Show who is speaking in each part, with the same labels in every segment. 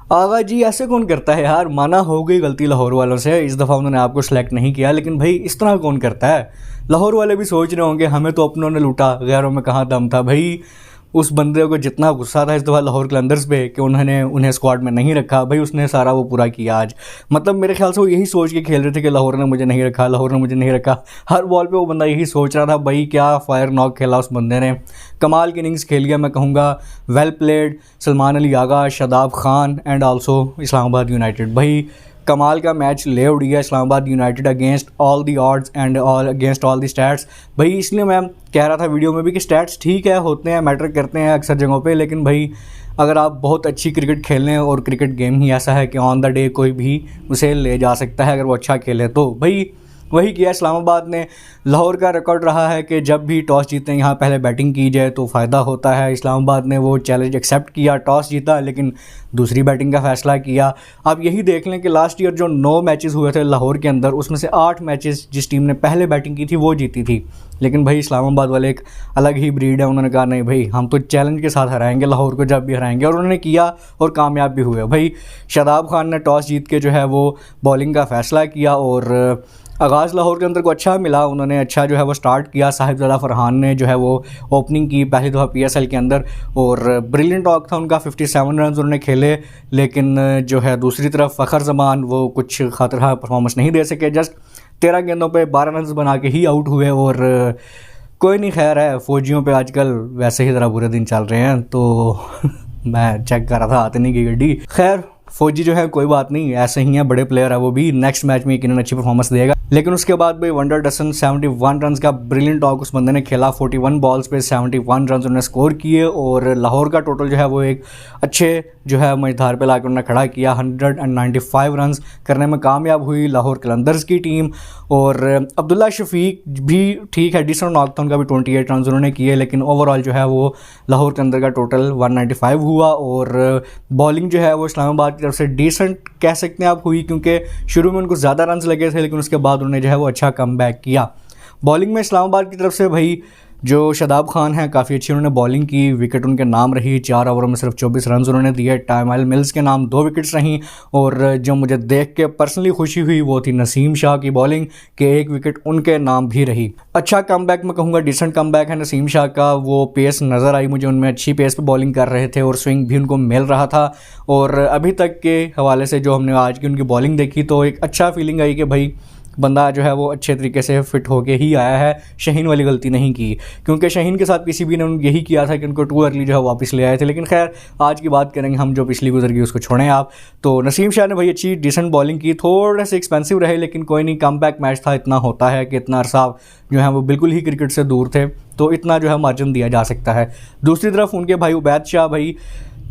Speaker 1: आगा जी ऐसे कौन करता है यार। माना हो गई गलती लाहौर वालों से, इस दफ़ा उन्होंने आपको सेलेक्ट नहीं किया, लेकिन भाई इस तरह कौन करता है। लाहौर वाले भी सोच रहे होंगे हमें तो अपनों ने लूटा, गैरों में कहाँ दम था। भाई उस बंदे को जितना गुस्सा था इस दफ़ा लाहौर कलंदर्स पे कि उन्होंने उन्हें स्क्वाड में नहीं रखा, भाई उसने सारा वो पूरा किया आज। मतलब मेरे ख्याल से वो यही सोच के खेल रहे थे कि लाहौर ने मुझे नहीं रखा, लाहौर ने मुझे नहीं रखा। हर बॉल पे वो बंदा यही सोच रहा था। भाई क्या फायर नॉक खेला उस बंदे ने, कमाल की इनिंग्स खेली है। मैं कहूँगा well played. Salman Ali Agha, Shadab Khan and also Islamabad United, भाई कमाल का मैच ले उड़ी है Islamabad United against all the odds and all against all the stats. भाई इसलिए मैं कह रहा था वीडियो में भी कि स्टैट्स ठीक है, होते हैं, मैटर करते हैं अक्सर जगहों पे, लेकिन भाई अगर आप बहुत अच्छी क्रिकेट खेल लें, और क्रिकेट गेम ही ऐसा है कि ऑन द डे कोई भी उसे ले जा सकता है अगर वो अच्छा खेले, तो भाई वही किया इस्लामाबाद ने। लाहौर का रिकॉर्ड रहा है कि जब भी टॉस जीते यहाँ पहले बैटिंग की जाए तो फ़ायदा होता है। इस्लामाबाद ने वो चैलेंज एक्सेप्ट किया, टॉस जीता लेकिन दूसरी बैटिंग का फ़ैसला किया। आप यही देख लें कि लास्ट ईयर जो 9 मैचेस हुए थे लाहौर के अंदर, उसमें से 8 मैचेस जिस टीम ने पहले बैटिंग की थी वो जीती थी। लेकिन भाई इस्लामाबाद वाले एक अलग ही ब्रीड है, उन्होंने कहा नहीं भाई हम तो चैलेंज के साथ हराएंगे लाहौर को, जब भी हराएंगे, और उन्होंने किया और कामयाब भी हुए। भाई शादाब खान ने टॉस जीत के जो है वो बॉलिंग का फ़ैसला किया, और आगाज़ लाहौर के अंदर को अच्छा मिला, उन्होंने अच्छा जो है वो स्टार्ट किया। साहिबजादा फरहान ने जो है वो ओपनिंग की पहली दफ़ा PSL के अंदर, और ब्रिलियंट टॉक था उनका, 57 रन उन्होंने खेले। लेकिन जो है दूसरी तरफ फ़खर ज़मान वो कुछ खतरा परफॉर्मेंस नहीं दे सके, जस्ट 13 गेंदों पे 12 रन बना के ही आउट हुए। और कोई नहीं, खैर है, फ़ौजियों पे आजकल वैसे ही ज़रा बुरे दिन चल रहे हैं, तो मैं चेक कर रहा था आते नहीं की गड्डी। खैर फौजी जो है कोई बात नहीं, ऐसे ही हैं, बड़े प्लेयर है वो भी, नेक्स्ट मैच में यकीनन अच्छी परफॉर्मेंस देगा। लेकिन उसके बाद भाई वंडर डसन 71 रन का ब्रिलियंट टॉक उस बंदे ने खेला। 41 बॉल्स पे 71 रन उन्होंने स्कोर किए, और लाहौर का टोटल जो है वो एक अच्छे जो है मझधार पे लाकर उन्होंने खड़ा किया। 195 रन करने में कामयाब हुई लाहौर कलंदर्स की टीम। और अब्दुल्ला शफीक भी ठीक है, डिसेंट नॉक था उनका भी, 28 रन उन्होंने किए। लेकिन ओवरऑल जो है वो लाहौर के अंदर का टोटल 195 हुआ। और बॉलिंग जो है वो इस्लामाबाद की तरफ से डिसेंट कह सकते हैं आप हुई, क्योंकि शुरू में उनको ज़्यादा रन्स लगे थे, लेकिन उसके बाद उन्होंने जो है वो अच्छा कमबैक किया। बॉलिंग में इस्लामाबाद की तरफ से भाई जो शादाब खान हैं काफ़ी अच्छी उन्होंने बॉलिंग की, विकेट उनके नाम रही, 4 ओवरों में सिर्फ 24 रन उन्होंने दिए। टाइमल मिल्स के नाम 2 विकेट्स रहीं। और जो मुझे देख के पर्सनली खुशी हुई वो थी नसीम शाह की बॉलिंग, के 1 विकेट उनके नाम भी रही। अच्छा कमबैक मैं कहूँगा, डिसेंट कमबैक है नसीम शाह का। वो पेस नज़र आई मुझे उनमें, अच्छी पेस पे बॉलिंग कर रहे थे और स्विंग भी उनको मिल रहा था। और अभी तक के हवाले से जो हमने आज की उनकी बॉलिंग देखी तो एक अच्छा फीलिंग आई कि भाई बंदा जो है वो अच्छे तरीके से फिट होके ही आया है, शाहीन वाली गलती नहीं की। क्योंकि शाहीन के साथ किसी भी ने यही किया था कि उनको टू अर्ली जो है वापस ले आए थे। लेकिन खैर आज की बात करेंगे हम, जो पिछली गुजर गई उसको छोड़ें आप। तो नसीम शाह ने भाई अच्छी डिसेंट बॉलिंग की, थोड़े से एक्सपेंसिव रहे लेकिन कोई नहीं, कमबैक मैच था, इतना होता है कि इतना अरसा जो है वो बिल्कुल ही क्रिकेट से दूर थे, तो इतना जो है मार्जिन दिया जा सकता है। दूसरी तरफ उनके भाई उबैद शाह, भाई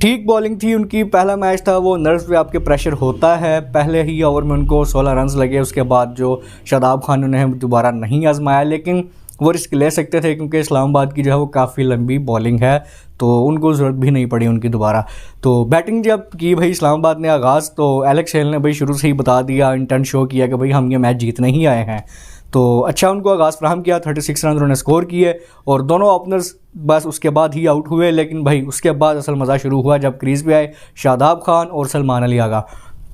Speaker 1: ठीक बॉलिंग थी उनकी, पहला मैच था, वो नर्व्स पे आपके प्रेशर होता है। पहले ही ओवर में उनको 16 रन लगे, उसके बाद जो शादाब खान उन्हें दोबारा नहीं आजमाया, लेकिन वो रिस्क ले सकते थे क्योंकि इस्लामाबाद की जो है वो काफ़ी लंबी बॉलिंग है, तो उनको ज़रूरत भी नहीं पड़ी उनकी दोबारा। तो बैटिंग जब की भाई इस्लामाबाद ने आगाज़, तो एलेक्स हेल ने भाई शुरू से ही बता दिया, इंटेंट शो किया कि भाई हम ये मैच जीतने ही आए हैं। तो अच्छा उनको आगाज़ फ्राहम किया, 36 रन उन्होंने स्कोर किए, और दोनों ओपनर्स बस उसके बाद ही आउट हुए। लेकिन भाई उसके बाद असल मज़ा शुरू हुआ जब क्रीज़ पे आए शादाब खान और सलमान अली आगा।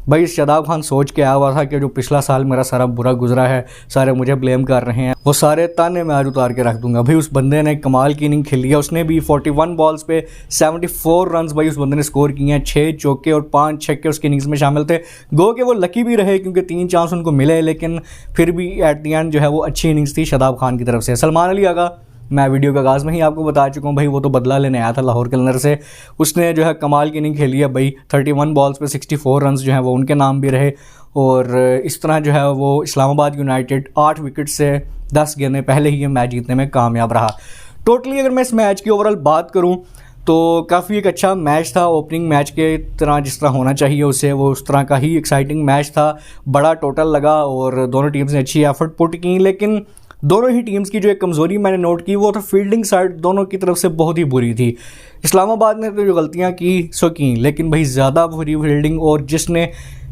Speaker 1: भाई शादाब खान सोच के आया हुआ था कि जो पिछला साल मेरा सारा बुरा गुजरा है, सारे मुझे ब्लेम कर रहे हैं, वो सारे ताने मैं आज उतार के रख दूंगा। भाई उस बंदे ने कमाल की इनिंग खेली है, उसने भी 41 बॉल्स पे 74 रन भाई उस बंदे ने स्कोर किए हैं। 6 चौके और 5 छक्के उसके इनिंग्स में शामिल थे। गो के वो लकी भी रहे क्योंकि 3 चांस उनको मिले, लेकिन फिर भी एट दी एंड जो है वो अच्छी इनिंग्स थी शादाब खान की तरफ से। सलमान अली आगा मैं वीडियो के आगाज़ में ही आपको बता चुका हूँ भाई, वो तो बदला लेने आया था लाहौर कलंदर से, उसने जो है कमाल की इनिंग खेली है भाई। 31 बॉल्स पे 64 रन जो हैं वो उनके नाम भी रहे। और इस तरह जो है वो इस्लामाबाद यूनाइटेड 8 विकेट से 10 गेंदें पहले ही ये मैच जीतने में कामयाब रहा। टोटली अगर मैं इस मैच की ओवरऑल बात करूँ तो काफ़ी एक अच्छा मैच था, ओपनिंग मैच के तरह जिस तरह होना चाहिए उसे, वो उस तरह का ही एक्साइटिंग मैच था। बड़ा टोटल लगा और दोनों टीम्स ने अच्छी एफर्ट पुट की, लेकिन दोनों ही टीम्स की जो एक कमज़ोरी मैंने नोट की वो था फील्डिंग साइड दोनों की तरफ से बहुत ही बुरी थी। इस्लामाबाद ने तो जो गलतियां की सो की, लेकिन भाई ज़्यादा बुरी फील्डिंग, और जिसने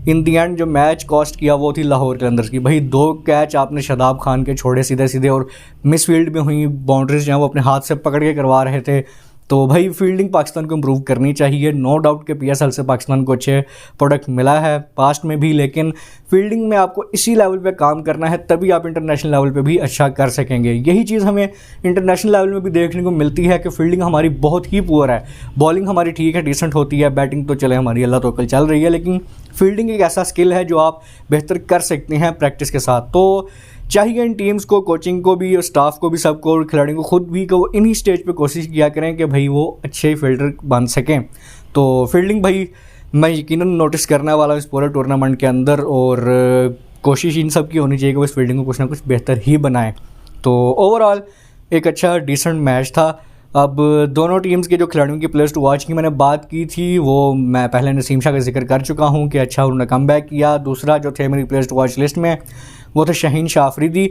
Speaker 1: इन दी एंड जो मैच कॉस्ट किया वो थी लाहौर कलंदर्स की। भाई 2 कैच आपने शादाब खान के छोड़े सीधे सीधे, और मिस फील्ड में हुई बाउंड्रीज जो हैं वो अपने हाथ से पकड़ के करवा रहे थे। तो भाई फील्डिंग पाकिस्तान को इम्प्रूव करनी चाहिए। नो डाउट कि PSL से पाकिस्तान को अच्छे प्रोडक्ट मिला है पास्ट में भी, लेकिन फील्डिंग में आपको इसी लेवल पे काम करना है, तभी आप इंटरनेशनल लेवल पे भी अच्छा कर सकेंगे। यही चीज़ हमें इंटरनेशनल लेवल में भी देखने को मिलती है कि फील्डिंग हमारी बहुत ही पुअर है। बॉलिंग हमारी ठीक है, डिसेंट होती है, बैटिंग तो चले हमारी अल्लाह तवक्कल चल रही है, लेकिन फील्डिंग एक ऐसा स्किल है जो आप बेहतर कर सकते हैं प्रैक्टिस के साथ। तो चाहिए इन टीम्स को, कोचिंग को भी और स्टाफ को भी, सबको, और खिलाड़ियों को खुद भी, कि वो इन्हीं स्टेज पे कोशिश किया करें कि भाई वो अच्छे फील्डर बन सकें। तो फील्डिंग भाई मैं यकीनन नोटिस करने वाला हूँ इस पूरे टूर्नामेंट के अंदर, और कोशिश इन सब की होनी चाहिए कि वो इस फील्डिंग को कुछ ना कुछ बेहतर ही बनाएं। तो ओवरऑल एक अच्छा डिसेंट मैच था। अब दोनों टीम्स के जो खिलाड़ियों की प्लेयर्स टू वॉच की मैंने बात की थी, वो मैं पहले नसीम शाह का जिक्र कर चुका हूँ कि अच्छा उन्होंने कम बैक किया। दूसरा जो थे मेरी प्लेयर्स टू वॉच लिस्ट में वो थे शाहीन शाह अफरीदी।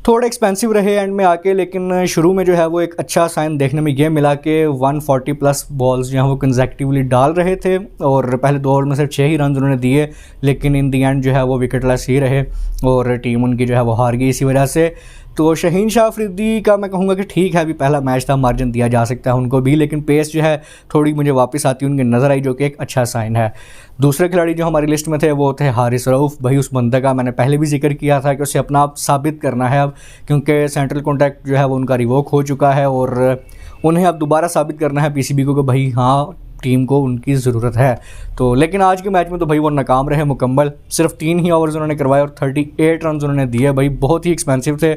Speaker 1: थोड़े एक्सपेंसिव रहे एंड में आके, लेकिन शुरू में जो है वो एक अच्छा साइन देखने में ये मिला कि 140 प्लस बॉल्स जो हैं वो कंसेक्टिवली डाल रहे थे, और पहले 2 ओवर में सिर्फ 6 ही रन उन्होंने दिए, लेकिन इन दी एंड जो है वो विकेटलेस ही रहे और टीम उनकी जो है वो हार गई इसी वजह से। तो शाहीन शाह अफरीदी का मैं कहूँगा कि ठीक है, अभी पहला मैच था, मार्जिन दिया जा सकता है उनको भी, लेकिन पेस जो है थोड़ी मुझे वापस आती उनकी नज़र आई, जो कि एक अच्छा साइन है। दूसरे खिलाड़ी जो हमारी लिस्ट में थे वो थे हारिस रऊफ़। भाई उस बंदे का मैंने पहले भी जिक्र किया था कि उसे अपना आप साबित करना है अब, क्योंकि सेंट्रल कॉन्ट्रैक्ट जो है वो उनका रिवोक हो चुका है और उन्हें अब दोबारा साबित करना है PCB को कि भाई हाँ टीम को उनकी ज़रूरत है। तो लेकिन आज के मैच में तो भाई वो नाकाम रहे मुकम्मल। सिर्फ 3 ही ओवर्स उन्होंने करवाए और 38 रन उन्होंने दिए। भाई बहुत ही एक्सपेंसिव थे,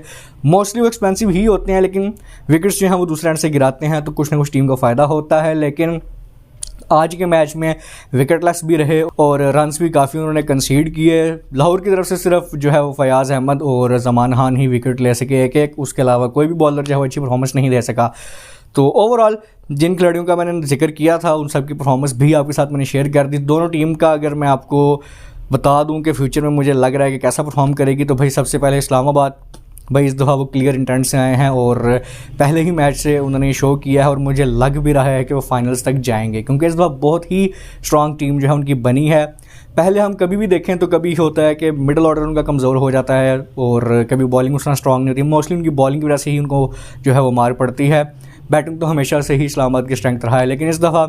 Speaker 1: मोस्टली वो एक्सपेंसिव ही होते हैं, लेकिन विकेट्स जो हैं वो दूसरे एंड से गिराते हैं तो कुछ ना कुछ टीम को फ़ायदा होता है। लेकिन आज के मैच में विकेटलेस भी रहे और रन्स भी काफ़ी उन्होंने कंसीड किए। लाहौर की तरफ से सिर्फ जो है वो फयाज़ अहमद और ज़मान खान ही विकेट ले सके एक, उसके अलावा कोई भी बॉलर जो है वो अच्छी परफॉर्मेंस नहीं दे सका। तो ओवरऑल जिन खिलाड़ियों का मैंने जिक्र किया था उन सब की परफॉर्मेंस भी आपके साथ मैंने शेयर कर दी। दोनों टीम का अगर मैं आपको बता दूं कि फ्यूचर में मुझे लग रहा है कि कैसा परफॉर्म करेगी, तो भाई सबसे पहले इस्लामाबाद भाई इस दफ़ा वो क्लियर इंटेंट से आए हैं और पहले ही मैच से उन्होंने शो किया है और मुझे लग भी रहा है कि वो फाइनल्स तक जाएंगे, क्योंकि इस दफ़ा बहुत ही स्ट्रॉन्ग टीम जो है उनकी बनी है। पहले हम कभी भी देखें तो कभी होता है कि मिडिल ऑर्डर उनका कमज़ोर हो जाता है और कभी बॉलिंग उतना स्ट्रॉन्ग नहीं होती। मोस्टली उनकी बॉलिंग की वजह से ही उनको जो है वो मार पड़ती है। बैटिंग तो हमेशा से ही इस्लामाबाद की स्ट्रेंथ रहा है, लेकिन इस दफ़ा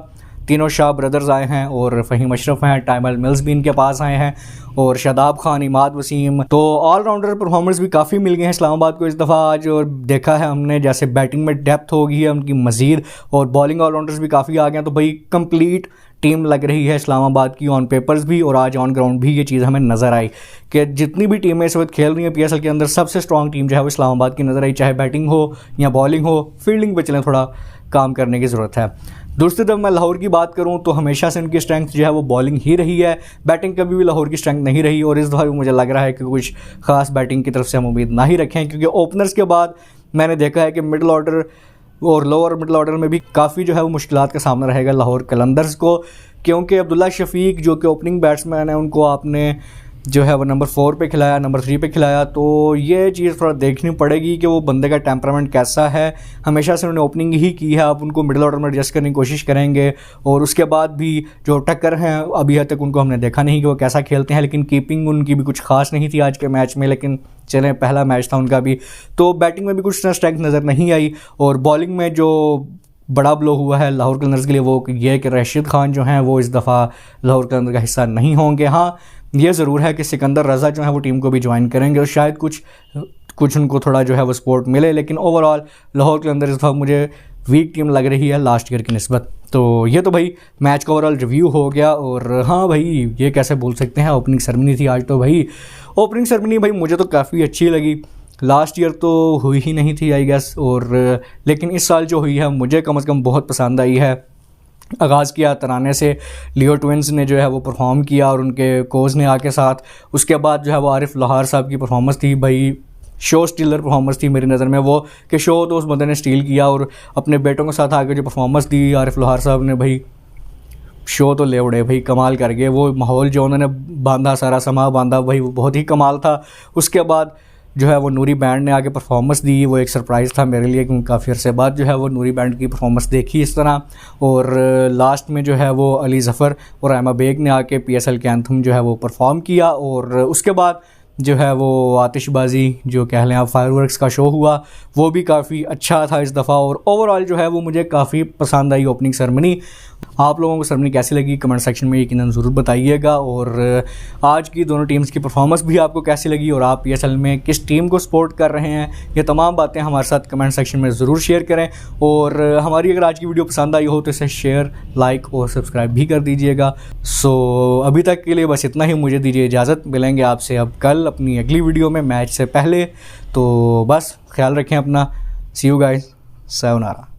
Speaker 1: तीनों शाह ब्रदर्स आए हैं और फ़हीम अशरफ हैं, टाइमल मिल्स भी इनके पास आए हैं और शादाब खान, इमाद वसीम। तो ऑलराउंडर परफॉर्मेंस भी काफ़ी मिल गए हैं इस्लामाबाद को इस दफ़ा आज। और देखा है हमने जैसे बैटिंग में डेप्थ हो गई है उनकी मज़ीद और बॉलिंग ऑलराउंडर्स भी काफ़ी आ गए हैं। तो भाई कंप्लीट टीम लग रही है इस्लामाबाद की, ऑन पेपर्स भी और आज ऑन ग्राउंड भी ये चीज़ हमें नज़र आई कि जितनी भी टीमें इस वक्त खेल रही हैं PSL के अंदर सबसे स्ट्रॉन्ग टीम जो है वो इस्लामाबाद की नज़र आई, चाहे बैटिंग हो या बॉलिंग हो। फील्डिंग पे चलें, थोड़ा काम करने की ज़रूरत है। दूसरी तरफ मैं लाहौर की बात करूं तो हमेशा से उनकी स्ट्रेंथ जो है वो बॉलिंग ही रही है, बैटिंग कभी भी लाहौर की स्ट्रेंथ नहीं रही और इस दफ़ा भी मुझे लग रहा है कि कुछ ख़ास बैटिंग की तरफ से हम उम्मीद ना ही रखें, क्योंकि ओपनर्स के बाद मैंने देखा है कि मिडिल ऑर्डर और लोअर मिडिल ऑर्डर में भी काफ़ी जो है वो मुश्किलात का सामना रहेगा लाहौर कलंदर्स को, क्योंकि अब्दुल्ला शफीक जो कि ओपनिंग बैट्समैन है उनको आपने जो है वो नंबर 4 पे खिलाया, नंबर 3 पे खिलाया। तो ये चीज़ थोड़ा देखनी पड़ेगी कि वो बंदे का टेम्परामेंट कैसा है। हमेशा से उन्होंने ओपनिंग ही की है, आप उनको मिडिल ऑर्डर में एडजस्ट करने की कोशिश करेंगे और उसके बाद भी जो टक्कर हैं अभी तक उनको हमने देखा नहीं कि वो कैसा खेलते हैं, लेकिन कीपिंग उनकी भी कुछ खास नहीं थी आज के मैच में। लेकिन चलें, पहला मैच था उनका भी, तो बैटिंग में भी कुछ स्ट्रेंथ नज़र नहीं आई और बॉलिंग में जो बड़ा ब्लो हुआ है लाहौर कलंदर्स के लिए वो ये कि राशिद खान जो हैं वो इस दफ़ा लाहौर कलंदर का हिस्सा नहीं होंगे। हाँ, ये ज़रूर है कि सिकंदर रज़ा जो है वो टीम को भी ज्वाइन करेंगे और शायद कुछ उनको थोड़ा जो है वो सपोर्ट मिले, लेकिन ओवरऑल लाहौर कलंदर इस दफ़ा मुझे वीक टीम लग रही है लास्ट ईयर की निस्बत। तो ये तो भाई मैच का ओवरऑल रिव्यू हो गया। और हाँ भाई, ये कैसे बोल सकते हैं, ओपनिंग सेरेमनी थी आज। तो भाई ओपनिंग सेरेमनी भाई मुझे तो काफ़ी अच्छी लगी। लास्ट ईयर तो हुई ही नहीं थी आई गेस, और लेकिन इस साल जो हुई है मुझे कम से कम बहुत पसंद आई है। आगाज़ किया तराने से, लियो ट्विंस ने जो है वो परफॉर्म किया और उनके कोच ने आके साथ, उसके बाद जो है वो आरिफ लोहार साहब की परफॉर्मेंस थी। भाई शो स्टीलर परफॉर्मेंस थी मेरी नज़र में वो, कि शो तो उस बंदे ने स्टील किया और अपने बेटों के साथ आके जो परफॉर्मेंस दी आरिफ लोहार साहब ने, भाई शो तो ले उड़े, भाई कमाल कर गए। वो माहौल जो उन्होंने बांधा, सारा समा बांधा, भाई वो बहुत ही कमाल था। उसके बाद जो है वो नूरी बैंड ने आके परफॉर्मेंस दी, वो एक सरप्राइज़ था मेरे लिए, क्योंकि काफ़ी अरसे बाद जो है वो नूरी बैंड की परफॉर्मेंस देखी इस तरह। और लास्ट में जो है वो अली ज़फ़र और एमा बेग ने आके PSL के एंथम जो है वो परफॉर्म किया। और उसके बाद जो है वो आतिशबाजी जो कह लें आप फायरवर्क्स का शो हुआ वो भी काफ़ी अच्छा था इस दफ़ा, और ओवरऑल जो है वो मुझे काफ़ी पसंद आई ओपनिंग सेरेमनी। आप लोगों को सेरेमनी कैसी लगी कमेंट सेक्शन में यकीनन ज़रूर बताइएगा, और आज की दोनों टीम्स की परफॉर्मेंस भी आपको कैसी लगी और आप PSL में किस टीम को सपोर्ट कर रहे हैं, ये तमाम बातें हमारे साथ कमेंट सेक्शन में ज़रूर शेयर करें। और हमारी अगर आज की वीडियो पसंद आई हो तो इसे शेयर, लाइक और सब्सक्राइब भी कर दीजिएगा। सो अभी तक के लिए बस इतना ही, मुझे दीजिए इजाज़त। मिलेंगे आपसे अब कल अपनी अगली वीडियो में मैच से पहले, तो बस ख्याल रखें अपना। सी यू गाइस, सायोनारा।